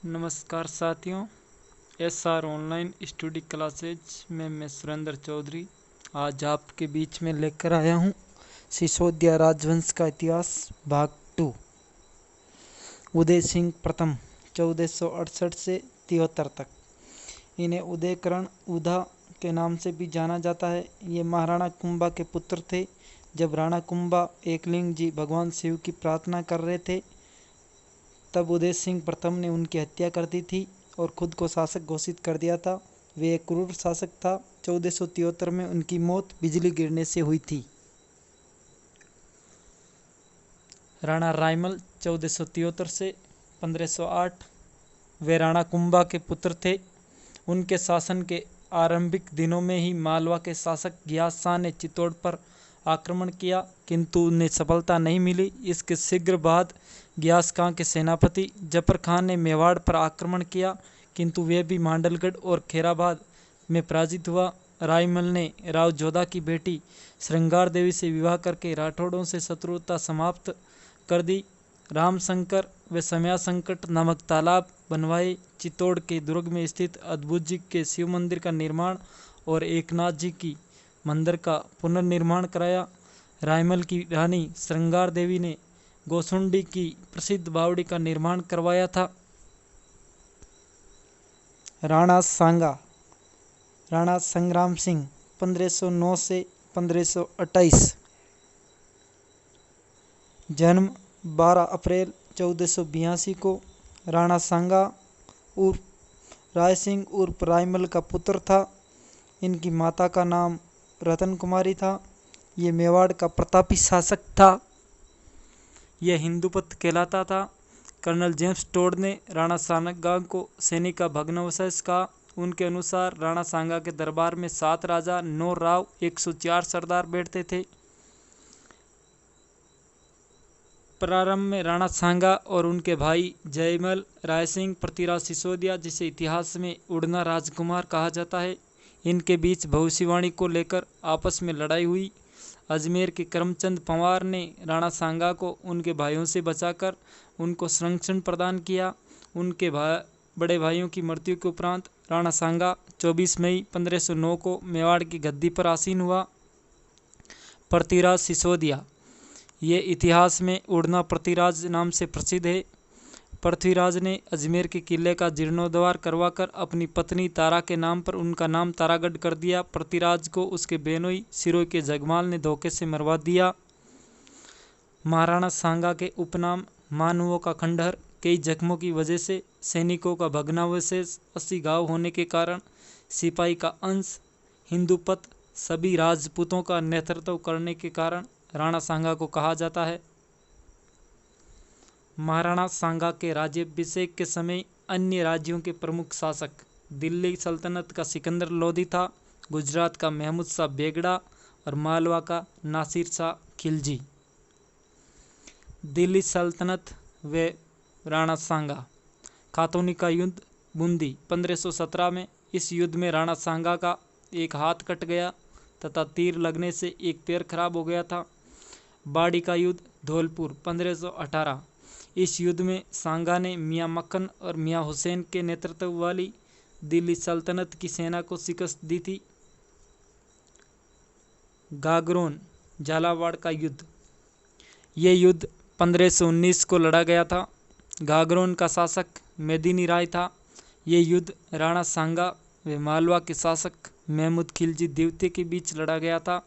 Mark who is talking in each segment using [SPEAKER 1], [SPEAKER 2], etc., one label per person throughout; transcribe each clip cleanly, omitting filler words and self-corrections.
[SPEAKER 1] नमस्कार साथियों, SR online study classes में मैं सुरेंद्र चौधरी आज आपके बीच में लेकर आया हूँ सिसोदिया राजवंश का इतिहास भाग 2। उदय सिंह प्रथम 1468 से 73 तक। इन्हें उदयकरण उदा के नाम से भी जाना जाता है। ये महाराणा कुंभा के पुत्र थे। जब राणा कुंभा एकलिंग जी भगवान शिव की प्रार्थना कर रहे थे तब उदय सिंह प्रथम ने उनकी हत्या कर दी थी और खुद को शासक घोषित कर दिया था। वे एक क्रूर शासक था। 1473 में उनकी मौत बिजली गिरने से हुई थी। राणा रायमल 1473 से 1508 वे राणा कुंभा के पुत्र थे। उनके शासन के आरंभिक दिनों में ही मालवा के शासक गियास शाह ने चित्तौड़ पर आक्रमण किया, किंतु उन्हें सफलता नहीं मिली। इसके शीघ्र बाद गियास खां के सेनापति जफर खान ने मेवाड़ पर आक्रमण किया, किंतु वे भी मांडलगढ़ और खैराबाद में पराजित हुआ। रायमल ने राव जोधा की बेटी श्रृंगार देवी से विवाह करके राठौड़ों से शत्रुता समाप्त कर दी। रामशंकर व समया संकट नामक तालाब बनवाए। चित्तौड़ के दुर्ग में स्थित अद्भुत जी के शिव मंदिर का निर्माण और एकनाथ जी की मंदिर का पुनर्निर्माण कराया। रायमल की रानी श्रृंगार देवी ने गोसुंडी की प्रसिद्ध बावड़ी का निर्माण करवाया था। राणा सांगा राणा संग्राम सिंह 1509 से 1528। जन्म 12 अप्रैल 1482 को। राणा सांगा उर्फ राय सिंह उर्फ रायमल का पुत्र था। इनकी माता का नाम रतन कुमारी था। ये मेवाड़ का प्रतापी शासक था। यह हिंदूपत कहलाता था। कर्नल जेम्स टोड ने राणा सांगा को सैनिक का भग्नावशेष कहा। उनके अनुसार राणा सांगा के दरबार में 7 राजा, 9 राव, 104 सरदार बैठते थे। प्रारंभ में राणा सांगा और उनके भाई जयमल, रायसिंह, पृथ्वीराज सिसोदिया, जिसे इतिहास में उड़ना राजकुमार कहा जाता है, इनके बीच भविष्यवाणी को लेकर आपस में लड़ाई हुई। अजमेर के करमचंद पंवार ने राणा सांगा को उनके भाइयों से बचाकर उनको संरक्षण प्रदान किया। उनके बड़े भाइयों की मृत्यु के उपरांत राणा सांगा 24 मई 1509 को मेवाड़ की गद्दी पर आसीन हुआ। पृथ्वीराज सिसोदिया ये इतिहास में उड़ना पृथ्वीराज नाम से प्रसिद्ध है। पृथ्वीराज ने अजमेर के किले का जीर्णोद्धार करवाकर अपनी पत्नी तारा के नाम पर उनका नाम तारागढ़ कर दिया। पृथ्वीराज को उसके बेनोई सिरोई के जगमाल ने धोखे से मरवा दिया। महाराणा सांगा के उपनाम मानवों का खंडहर। कई जख्मों की वजह से, सैनिकों का भग्नावशेष, 80 घाव होने के कारण, सिपाही का अंश, हिंदूपत, सभी राजपूतों का नेतृत्व करने के कारण राणा सांगा को कहा जाता है। महाराणा सांगा के राज्याभिषेक के समय अन्य राज्यों के प्रमुख शासक दिल्ली सल्तनत का सिकंदर लोधी था, गुजरात का महमूद शाह बेगड़ा और मालवा का नासिर शाह खिलजी। दिल्ली सल्तनत व राणा सांगा। खातौनी का युद्ध बूंदी 1517 में। इस युद्ध में राणा सांगा का एक हाथ कट गया तथा तीर लगने से एक पैर खराब हो गया था। बाड़ी का युद्ध धौलपुर 1518। इस युद्ध में सांगा ने मियाँ मक्खन और मियाँ हुसैन के नेतृत्व वाली दिल्ली सल्तनत की सेना को शिकस्त दी थी। गागरोन झालावाड़ का युद्ध। ये युद्ध 1519 को लड़ा गया था। गागरोन का शासक मेदिनी राय था। ये युद्ध राणा सांगा व मालवा के शासक महमूद खिलजी द्वितीय के बीच लड़ा गया था।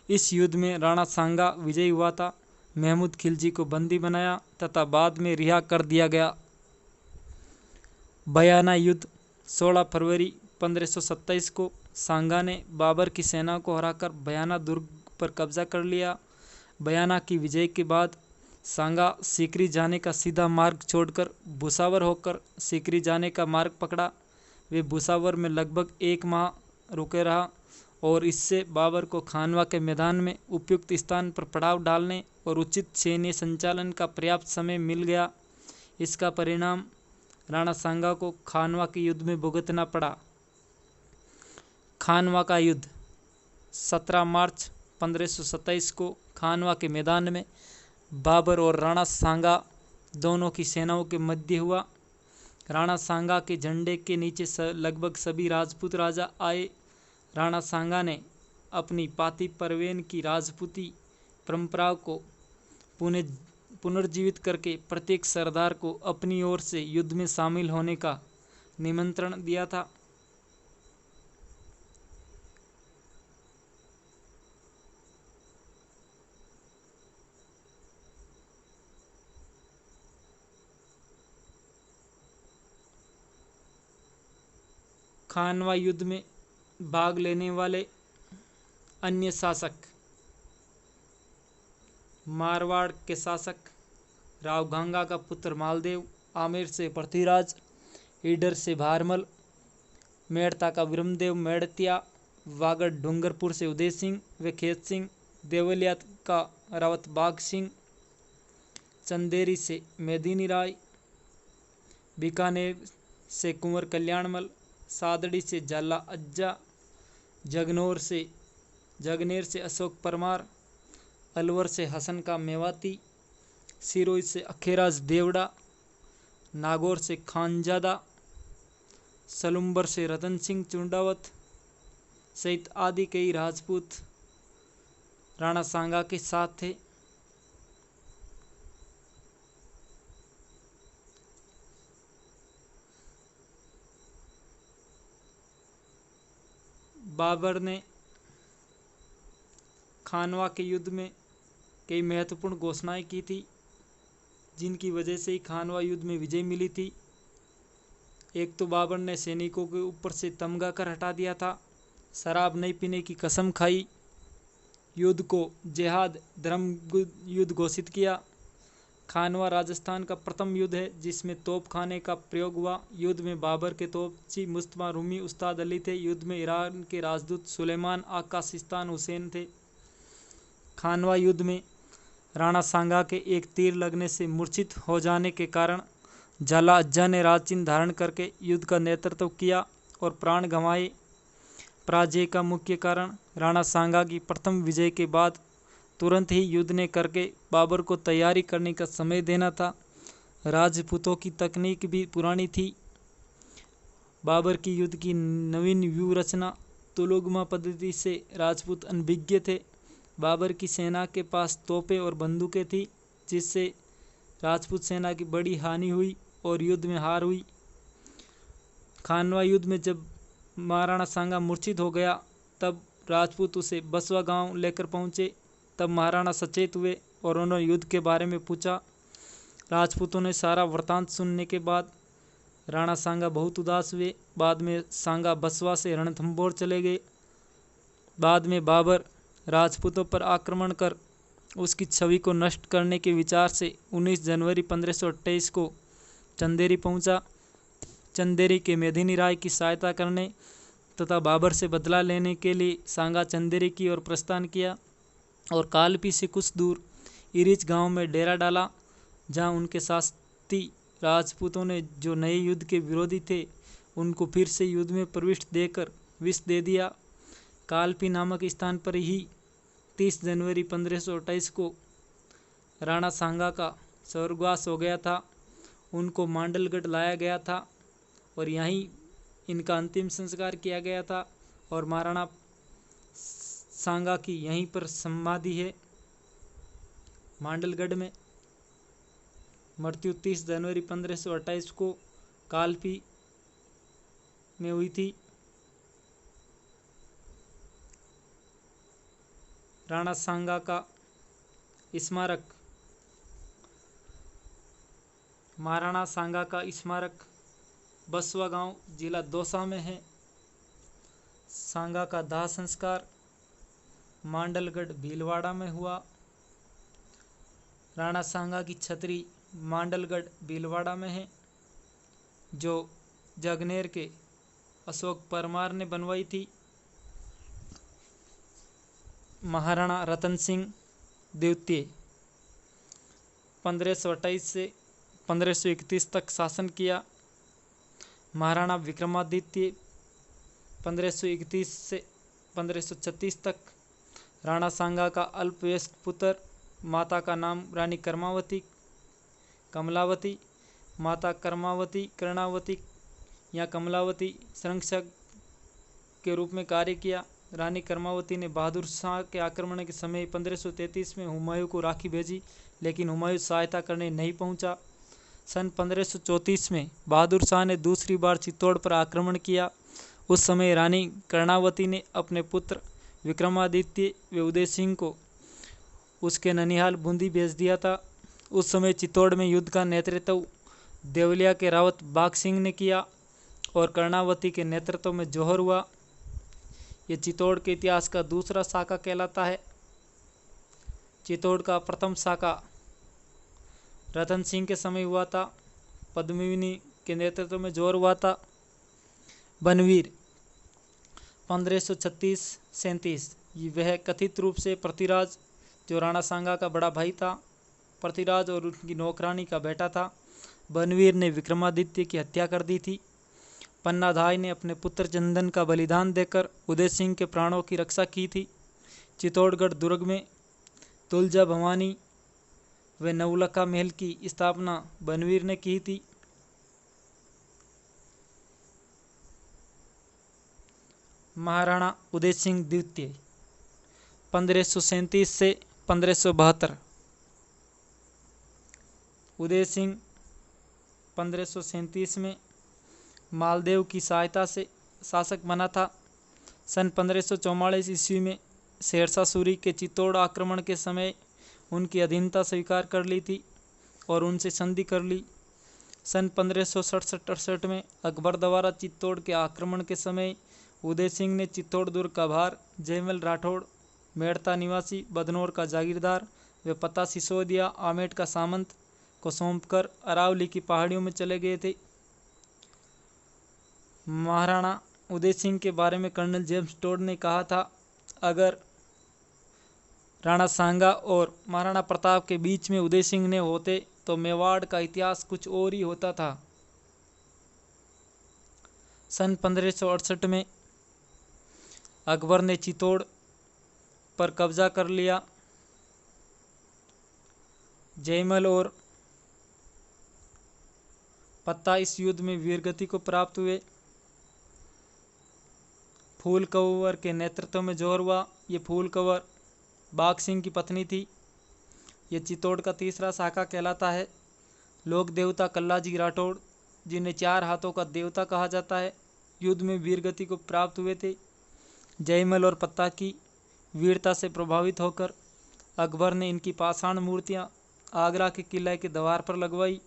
[SPEAKER 1] इस युद्ध में राणा सांगा विजयी हुआ था। महमूद खिलजी को बंदी बनाया तथा बाद में रिहा कर दिया गया। बयाना युद्ध 16 फरवरी 1527 को सांगा ने बाबर की सेना को हराकर बयाना दुर्ग पर कब्जा कर लिया। बयाना की विजय के बाद सांगा सीकरी जाने का सीधा मार्ग छोड़कर भुसावर होकर सीकरी जाने का मार्ग पकड़ा। वे भुसावर में लगभग 1 माह रुके रहा और इससे बाबर को खानवा के मैदान में उपयुक्त स्थान पर पड़ाव डालने और उचित सैन्य संचालन का पर्याप्त समय मिल गया। इसका परिणाम राणा सांगा को खानवा के युद्ध में भुगतना पड़ा। खानवा का युद्ध 17 मार्च 1527 को खानवा के मैदान में बाबर और राणा सांगा दोनों की सेनाओं के मध्य हुआ। राणा सांगा के झंडे के नीचे लगभग सभी राजपूत राजा आए। राणा सांगा ने अपनी पाती परवेन की राजपूती परंपराओं को पुनर्जीवित करके प्रत्येक सरदार को अपनी ओर से युद्ध में शामिल होने का निमंत्रण दिया था। खानवा युद्ध में भाग लेने वाले अन्य शासक: मारवाड़ के शासक रावघांगा का पुत्र मालदेव, आमेर से पृथ्वीराज, ईडर से भारमल, मेड़ता का ब्रह्मदेव मेड़तिया, वागड़ डूंगरपुर से उदय सिंह व खेत सिंह, देवलिया का रावत बाघ सिंह, चंदेरी से मेदिनी राय, बीकानेर से कुंवर कल्याणमल, सादड़ी से जाला अज्जा, जगनेर से अशोक परमार, अलवर से हसन का मेवाती, सिरोही से अखेराज देवड़ा, नागौर से खानजादा, सलुम्बर से रतन सिंह चुंडावत सहित आदि कई राजपूत राणा सांगा के साथ थे। बाबर ने खानवा के युद्ध में कई महत्वपूर्ण घोषणाएं की थी, जिनकी वजह से ही खानवा युद्ध में विजय मिली थी। एक तो बाबर ने सैनिकों के ऊपर से तमगा कर हटा दिया था, शराब नहीं पीने की कसम खाई, युद्ध को जिहाद धर्म युद्ध घोषित किया। खानवा राजस्थान का प्रथम युद्ध है जिसमें तोप खाने का प्रयोग हुआ। युद्ध में बाबर के तोपची मुस्तफा रूमी उस्ताद अली थे। युद्ध में ईरान के राजदूत सुलेमान आका सिस्तान हुसैन थे। खानवा युद्ध में राणा सांगा के एक तीर लगने से मूर्छित हो जाने के कारण जाला अज्जा ने राजचिन्ह धारण करके युद्ध का नेतृत्व किया और प्राण गंवाए। पराजय का मुख्य कारण राणा सांगा की प्रथम विजय के बाद तुरंत ही युद्ध ने करके बाबर को तैयारी करने का समय देना था। राजपूतों की तकनीक भी पुरानी थी। बाबर की युद्ध की नवीन व्यूह रचना तुलुगमा पद्धति से राजपूत अनभिज्ञ थे। बाबर की सेना के पास तोपें और बंदूकें थी, जिससे राजपूत सेना की बड़ी हानि हुई और युद्ध में हार हुई। खानवा युद्ध में जब महाराणा सांगा मूर्छित हो गया तब राजपूत उसे बसवा गांव लेकर पहुंचे। तब महाराणा सचेत हुए और उन्होंने युद्ध के बारे में पूछा। राजपूतों ने सारा वृतांत सुनने के बाद राणा सांगा बहुत उदास हुए। बाद में सांगा बसवा से रणथंभौर चले गए। बाद में बाबर राजपूतों पर आक्रमण कर उसकी छवि को नष्ट करने के विचार से 19 जनवरी 1528 को चंदेरी पहुंचा। चंदेरी के मेदिनी राय की सहायता करने तथा बाबर से बदला लेने के लिए सांगा चंदेरी की ओर प्रस्थान किया और कालपी से कुछ दूर इरिच गांव में डेरा डाला, जहां उनके साथी राजपूतों ने जो नए युद्ध के विरोधी थे उनको फिर से युद्ध में प्रविष्ट देकर विष दे दिया। कालपी नामक स्थान पर ही 30 जनवरी 1528 को राणा सांगा का स्वर्गवास हो गया था। उनको मांडलगढ़ लाया गया था और यहीं इनका अंतिम संस्कार किया गया था और महाराणा सांगा की यहीं पर समाधि है मांडलगढ़ में। मृत्यु 30 जनवरी 1528 को कालपी में हुई थी। राणा सांगा का स्मारक। महाराणा सांगा का स्मारक बसवा गांव जिला दौसा में है। सांगा का दाह संस्कार मांडलगढ़ भीलवाड़ा में हुआ। राणा सांगा की छतरी मांडलगढ़ भीलवाड़ा में है, जो जगनेर के अशोक परमार ने बनवाई थी। महाराणा रतन सिंह द्वितीय 1528 से 1531 तक शासन किया। महाराणा विक्रमादित्य 1531 से 1536 तक। राणा सांगा का अल्पवयस्क पुत्र, माता का नाम रानी कमलावती। माता कर्णावती या कमलावती संरक्षक के रूप में कार्य किया। रानी कर्मावती ने बहादुर शाह के आक्रमण के समय 1533 में हुमायूं को राखी भेजी, लेकिन हुमायूं सहायता करने नहीं पहुंचा। सन 1534 में बहादुर शाह ने दूसरी बार चित्तौड़ पर आक्रमण किया। उस समय रानी कर्णावती ने अपने पुत्र विक्रमादित्य व उदय सिंह को उसके ननिहाल बूंदी भेज दिया था। उस समय चित्तौड़ में युद्ध का नेतृत्व देवलिया के रावत बाघ सिंह ने किया और कर्णावती के नेतृत्व में जौहर हुआ। ये चित्तौड़ के इतिहास का दूसरा शाखा कहलाता है। चित्तौड़ का प्रथम शाखा रतन सिंह के समय हुआ था। पद्मिनी के नेतृत्व में जौहर हुआ था। बनवीर 1536-37 वह कथित रूप से पृथ्वीराज, जो राणा सांगा का बड़ा भाई था, पृथ्वीराज और उनकी नौकरानी का बेटा था, बनवीर ने विक्रमादित्य की हत्या कर दी थी। पन्नाधाय ने अपने पुत्र चंदन का बलिदान देकर उदय सिंह के प्राणों की रक्षा की थी। चित्तौड़गढ़ दुर्ग में तुलजा भवानी व नवलखा महल की स्थापना बनवीर ने की थी। महाराणा उदय सिंह द्वितीय 1537 से 1572। उदय सिंह 1537 में मालदेव की सहायता से शासक बना था। सन 1544 ईस्वी में शेरशाह सूरी के चित्तौड़ आक्रमण के समय उनकी अधीनता स्वीकार कर ली थी और उनसे संधि कर ली। सन 1567-68 में अकबर द्वारा चित्तौड़ के आक्रमण के समय उदय सिंह ने चित्तौड़ दुर्ग का भार जयमल राठौड़, मेड़ता निवासी बदनौर का जागीरदार व पता सिसोदिया आमेट का सामंत को सौंपकर अरावली की पहाड़ियों में चले गए थे। महाराणा उदय सिंह के बारे में कर्नल जेम्स टोड ने कहा था, अगर राणा सांगा और महाराणा प्रताप के बीच में उदय सिंह ने होते तो मेवाड़ का इतिहास कुछ और ही होता था। सन 1568 में अकबर ने चित्तौड़ पर कब्जा कर लिया। जयमल और पत्ता इस युद्ध में वीरगति को प्राप्त हुए। फूल कंवर के नेतृत्व में जौहर हुआ। ये फूल कंवर बाघ सिंह की पत्नी थी। ये चित्तौड़ का तीसरा शाखा कहलाता है। लोक देवता कल्लाजी राठौड़, जिन्हें 4 हाथों का देवता कहा जाता है, युद्ध में वीरगति को प्राप्त हुए थे। जयमल और पत्ता की वीरता से प्रभावित होकर अकबर ने इनकी पाषाण मूर्तियां आगरा के किले के द्वार पर लगवाई।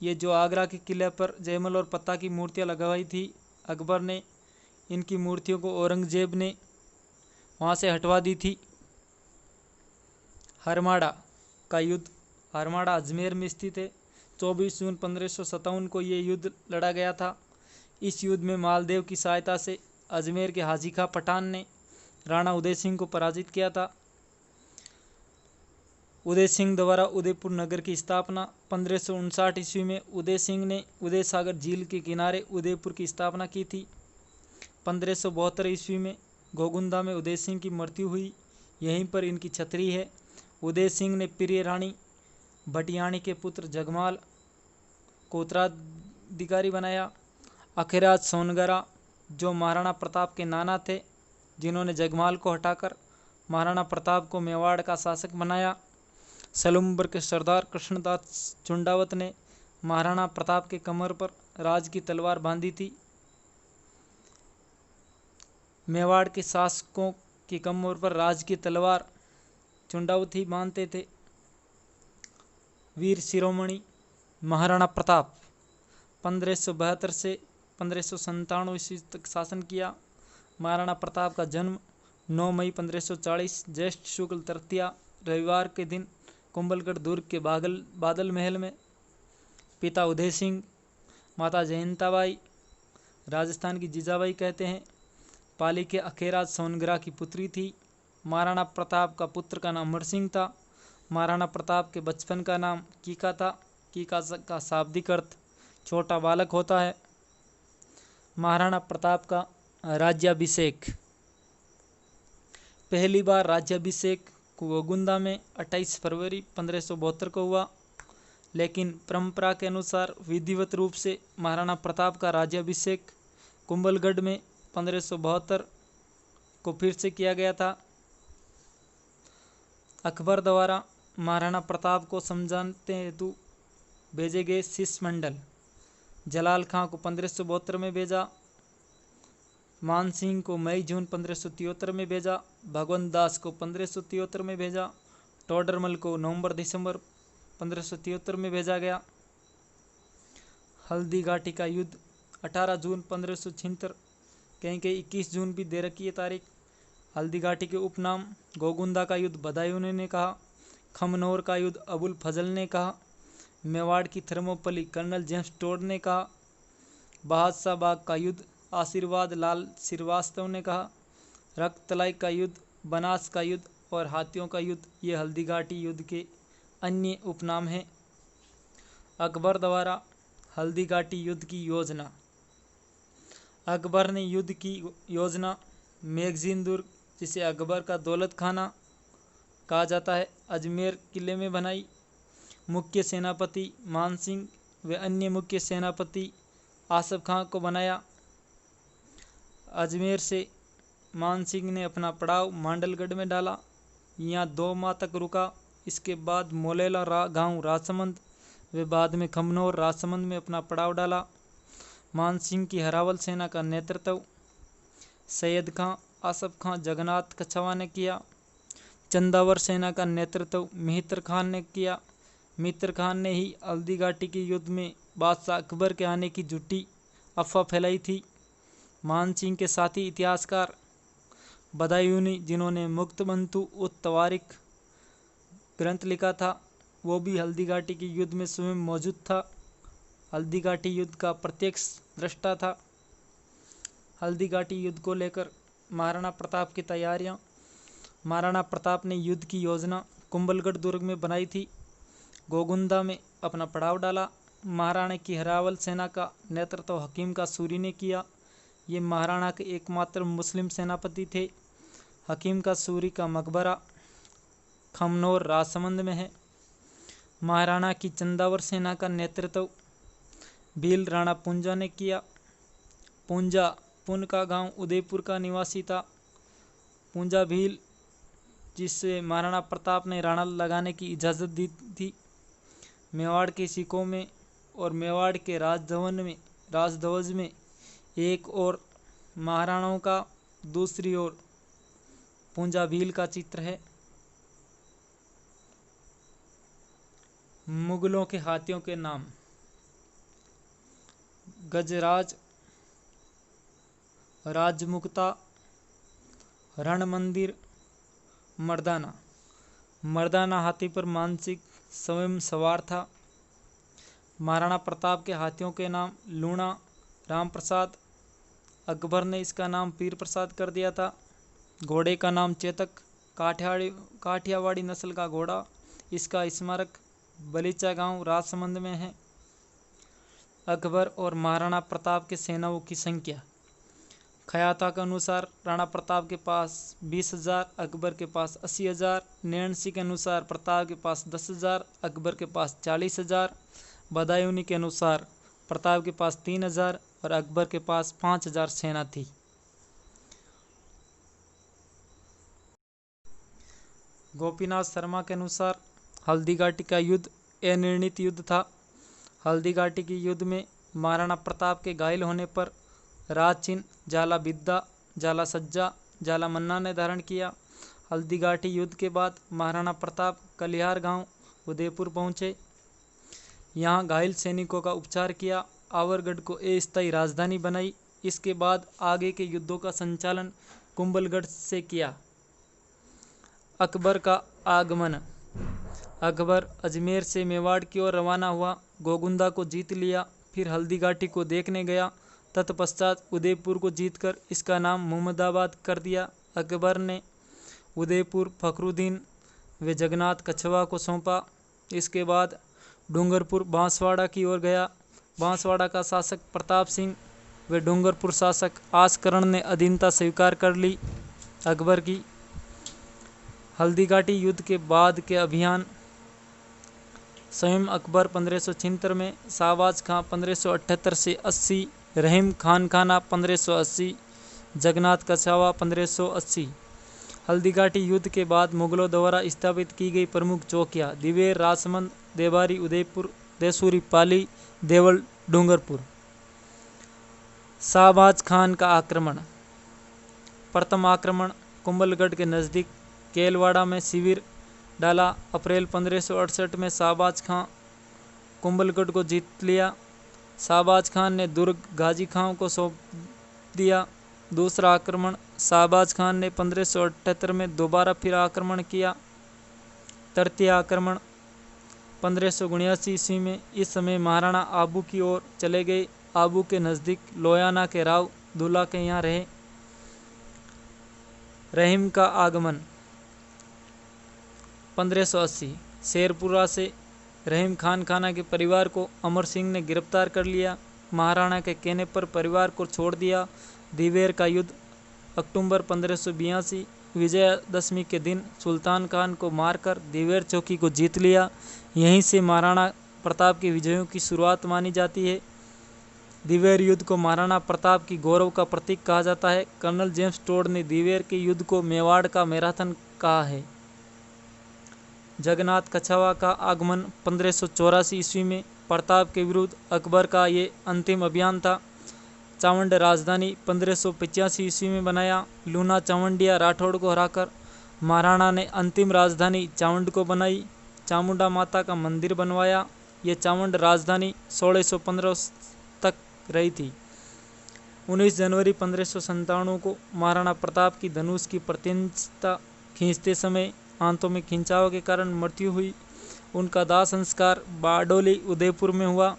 [SPEAKER 1] ये जो आगरा के किले पर जयमल और पत्ता की मूर्तियां लगवाई थी, अकबर ने इनकी मूर्तियों को औरंगजेब ने वहाँ से हटवा दी थी। हरमाड़ा का युद्ध, हरमाड़ा अजमेर में स्थित है। 24 जून 1557 को ये युद्ध लड़ा गया था। इस युद्ध में मालदेव की सहायता से अजमेर के हाजी खां पठान ने राणा उदय सिंह को पराजित किया था। उदय सिंह द्वारा उदयपुर नगर की स्थापना 1559 ईस्वी में उदय सिंह ने उदय सागर झील के किनारे उदयपुर की स्थापना की थी। 1572 ईस्वी में गोगुंदा में उदय सिंह की मृत्यु हुई। यहीं पर इनकी छतरी है। उदय सिंह ने प्रिय रानी भटियाणी के पुत्र जगमाल को उत्तराधिकारी बनाया। अखिराज सोनगरा, जो महाराणा प्रताप के नाना थे, जिन्होंने जगमाल को हटाकर महाराणा प्रताप को मेवाड़ का शासक बनाया। सलूम्बर के सरदार कृष्णदास चुंडावत ने महाराणा प्रताप के कमर पर राज की तलवार बांधी थी। मेवाड़ के शासकों की कमर पर राज की तलवार चुंडावत ही बांधते थे। वीर शिरोमणि महाराणा प्रताप 1572 से 1597 ईस्वी तक शासन किया। महाराणा प्रताप का जन्म 9 मई 1540 ज्येष्ठ शुक्ल तृतीया रविवार के दिन कुंभलगढ़ दुर्ग के बादल महल में। पिता उदय सिंह, माता जयंताबाई, राजस्थान की जीजाबाई कहते हैं, पाली के अखेराज सोनगरा की पुत्री थी। महाराणा प्रताप का पुत्र का नाम अमर सिंह था। महाराणा प्रताप के बचपन का नाम कीका था। कीका का शाब्दिक अर्थ छोटा बालक होता है। महाराणा प्रताप का राज्याभिषेक, पहली बार राज्याभिषेक गोगुंदा में 28 फरवरी 1572 को हुआ। लेकिन परंपरा के अनुसार विधिवत रूप से महाराणा प्रताप का राज्याभिषेक कुंभलगढ़ में 1572 को फिर से किया गया था। अकबर द्वारा महाराणा प्रताप को समझाने हेतु भेजे गए शिष्टमंडल जलाल खां को 1572 में भेजा, मान सिंह को मई जून 1573 में भेजा, भगवंत दास को 1573 में भेजा, टोडरमल को नवंबर दिसंबर 1573 में भेजा गया। हल्दी घाटी का युद्ध 18 जून 1576, कहीं कहीं 21 जून भी दे रखी है तारीख। हल्दी घाटी के उपनाम गोगुंदा का युद्ध बदायूं ने कहा, खमनोर का युद्ध अबुल फजल ने कहा, मेवाड़ की थर्मोपली कर्नल जेम्स टोड ने कहा, बादशाह बाग का युद्ध आशीर्वाद लाल श्रीवास्तव ने कहा, रक्तलाई का युद्ध, बनास का युद्ध और हाथियों का युद्ध ये हल्दी घाटी युद्ध के अन्य उपनाम हैं। अकबर द्वारा हल्दी घाटी युद्ध की योजना। अकबर ने युद्ध की योजना मैगजीन दुर्ग, जिसे अकबर का दौलत खाना कहा जाता है, अजमेर किले में बनाई। मुख्य सेनापति मान सिंह व अन्य मुख्य सेनापति आसफ खां को बनाया। अजमेर से मान सिंह ने अपना पड़ाव मांडलगढ़ में डाला, यहाँ 2 माह तक रुका। इसके बाद मोलेला गांव राजसमंद व बाद में खमनौर राजसमंद में अपना पड़ाव डाला। मान सिंह की हरावल सेना का नेतृत्व सैयद खां, आसफ खां, जगन्नाथ कछवा ने किया। चंदावर सेना का नेतृत्व मिहितर खान ने किया। मिहितर खान ने ही हल्दी घाटी के युद्ध में बादशाह अकबर के आने की झूठी अफवाह फैलाई थी। मान सिंह के साथी इतिहासकार बदायूनी, जिन्होंने मुक्तबंधु उत तवारिख ग्रंथ लिखा था, वो भी हल्दी घाटी के युद्ध में स्वयं मौजूद था। हल्दी घाटी युद्ध का प्रत्यक्ष दृष्टा था। हल्दी घाटी युद्ध को लेकर महाराणा प्रताप की तैयारियां। महाराणा प्रताप ने युद्ध की योजना कुंभलगढ़ दुर्ग में बनाई थी। गोगुंदा में अपना पड़ाव डाला। महाराणा की हरावल सेना का नेतृत्व हकीम का सूरी ने किया। ये महाराणा के एकमात्र मुस्लिम सेनापति थे। हकीम का सूरी का मकबरा खमनौर राजसमंद में है। महाराणा की चंदावर सेना का नेतृत्व भील राणा पुंजा ने किया। पुंजा पुन का गांव उदयपुर का निवासी था। पुंजा भील, जिससे महाराणा प्रताप ने राणा लगाने की इजाज़त दी थी। मेवाड़ के सिक्कों में और मेवाड़ के राजध्वज में एक और महाराणाओं का, दूसरी ओर पुंजा भील का चित्र है। मुगलों के हाथियों के नाम। गजराज, राजमुक्ता, रण मंदिर, मर्दाना। मर्दाना हाथी पर मानसिंह स्वयं सवार था। महाराणा प्रताप के हाथियों के नाम लूणा, राम प्रसाद। अकबर ने इसका नाम पीर प्रसाद कर दिया था। घोड़े का नाम चेतक, काठियावाड़ी नस्ल का घोड़ा। इसका स्मारक बलीचा गांव राजसमंद में है। अकबर और महाराणा प्रताप के सेनाओं की संख्या। खयाता के अनुसार राणा प्रताप के पास 20,000, अकबर के पास 80,000। नैणसी के अनुसार प्रताप के पास 10,000, अकबर के पास 40,000। बदायूनी के अनुसार प्रताप के पास 3,000 और अकबर के पास 5,000 सेना थी। गोपीनाथ शर्मा के अनुसार हल्दी घाटी का युद्ध अनिर्णित युद्ध था। हल्दी घाटी के युद्ध में महाराणा प्रताप के घायल होने पर राज चिन्ह जाला बिद्दा, जाला सज्जा, जाला मन्ना ने धारण किया। हल्दी घाटी युद्ध के बाद महाराणा प्रताप कलिहार गांव उदयपुर पहुंचे। यहां घायल सैनिकों का उपचार किया। आवरगढ़ को अस्थायी राजधानी बनाई। इसके बाद आगे के युद्धों का संचालन कुंभलगढ़ से किया। अकबर का आगमन। अकबर अजमेर से मेवाड़ की ओर रवाना हुआ, गोगुंदा को जीत लिया, फिर हल्दी घाटी को देखने गया। तत्पश्चात उदयपुर को जीतकर इसका नाम मुहम्मदाबाद कर दिया। अकबर ने उदयपुर फखरुद्दीन व जगन्नाथ कछवा को सौंपा। इसके बाद डूंगरपुर बांसवाड़ा की ओर गया। बांसवाड़ा का शासक प्रताप सिंह व डूंगरपुर शासक आसकरण ने अधीनता स्वीकार कर ली अकबर की। हल्दी घाटी युद्ध के बाद के अभियान। स्वयं अकबर 1576 में, शाहबाज खां 1578 से 80, रहीम खान खाना 1580, जगन्नाथ कछावा 1580। हल्दीघाटी युद्ध के बाद मुगलों द्वारा स्थापित की गई प्रमुख चौकियाँ: दिवेर, राजसमंद, देवारी, उदयपुर, देसूरी, पाली, देवल, डूंगरपुर। शाहबाज खान का आक्रमण। प्रथम आक्रमण कुंभलगढ़ के नज़दीक केलवाड़ा में शिविर डाला। अप्रैल 1568 में शाहबाज खां कुंभलगढ़ को जीत लिया। शाहबाज खान ने दुर्ग गाजी खां को सौंप दिया। दूसरा आक्रमण शाहबाज खान ने 1578 में दोबारा फिर आक्रमण किया। तृतीय आक्रमण 1579 ईस्वी में। इस समय महाराणा आबू की ओर चले गए। आबू के नज़दीक लोयाना के राव दूल्हा के यहाँ रहे। रहीम का आगमन 1580। शेरपुरा से रहीम खान खाना के परिवार को अमर सिंह ने गिरफ्तार कर लिया। महाराणा के कहने पर परिवार को छोड़ दिया। दिवेर का युद्ध अक्टूबर 1582। विजयादशमी के दिन सुल्तान खान को मारकर दिवेर चौकी को जीत लिया। यहीं से महाराणा प्रताप के विजयों की शुरुआत मानी जाती है। दिवेर युद्ध को महाराणा प्रताप की गौरव का प्रतीक कहा जाता है। कर्नल जेम्स टोड ने दिवेर के युद्ध को मेवाड़ का मैराथन कहा है। जगन्नाथ कछावा का आगमन 1584 ईस्वी में। प्रताप के विरुद्ध अकबर का ये अंतिम अभियान था। चावंड राजधानी 1585 ईस्वी में बनाया। लूना चावंडिया राठौड़ को हराकर महाराणा ने अंतिम राजधानी चावंड को बनाई। चामुंडा माता का मंदिर बनवाया। ये चावंड राजधानी 1615 तक रही थी। 19 जनवरी 1597 को महाराणा प्रताप की धनुष की प्रतिष्ठा खींचते समय आंतों में खिंचाव के कारण मृत्यु हुई। उनका दाह संस्कार बारडोली उदयपुर में हुआ।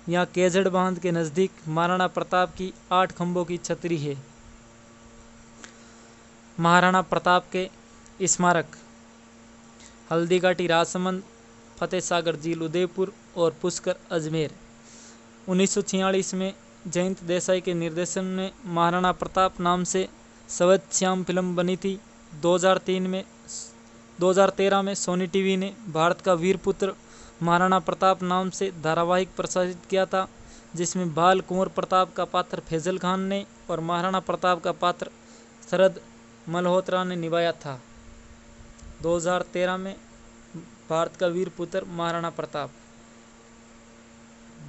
[SPEAKER 1] यहाँ केजड़ बांध के नज़दीक महाराणा प्रताप की 8 खंभों की छतरी है। महाराणा प्रताप के स्मारक हल्दीघाटी राजसमंद, फतेह सागर झील उदयपुर और पुष्कर अजमेर। 1946 में जयंत देसाई के निर्देशन में महाराणा प्रताप नाम से सफेद श्याम फिल्म बनी थी। 2013 में सोनी टीवी ने भारत का वीर पुत्र महाराणा प्रताप नाम से धारावाहिक प्रसारित किया था, जिसमें बाल कुंवर प्रताप का पात्र फैजल खान ने और महाराणा प्रताप का पात्र शरद मल्होत्रा ने निभाया था। 2013 में भारत का वीर पुत्र महाराणा प्रताप,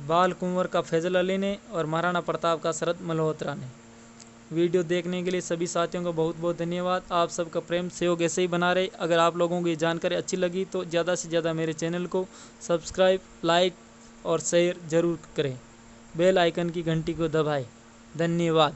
[SPEAKER 1] बाल कुंवर का फैजल अली ने और महाराणा प्रताप का शरद मल्होत्रा ने। वीडियो देखने के लिए सभी साथियों का बहुत बहुत धन्यवाद। आप सबका प्रेम सहयोग ऐसे ही बना रहे। अगर आप लोगों को ये जानकारी अच्छी लगी तो ज़्यादा से ज़्यादा मेरे चैनल को सब्सक्राइब, लाइक और शेयर ज़रूर करें। बेल आइकन की घंटी को दबाएं। धन्यवाद।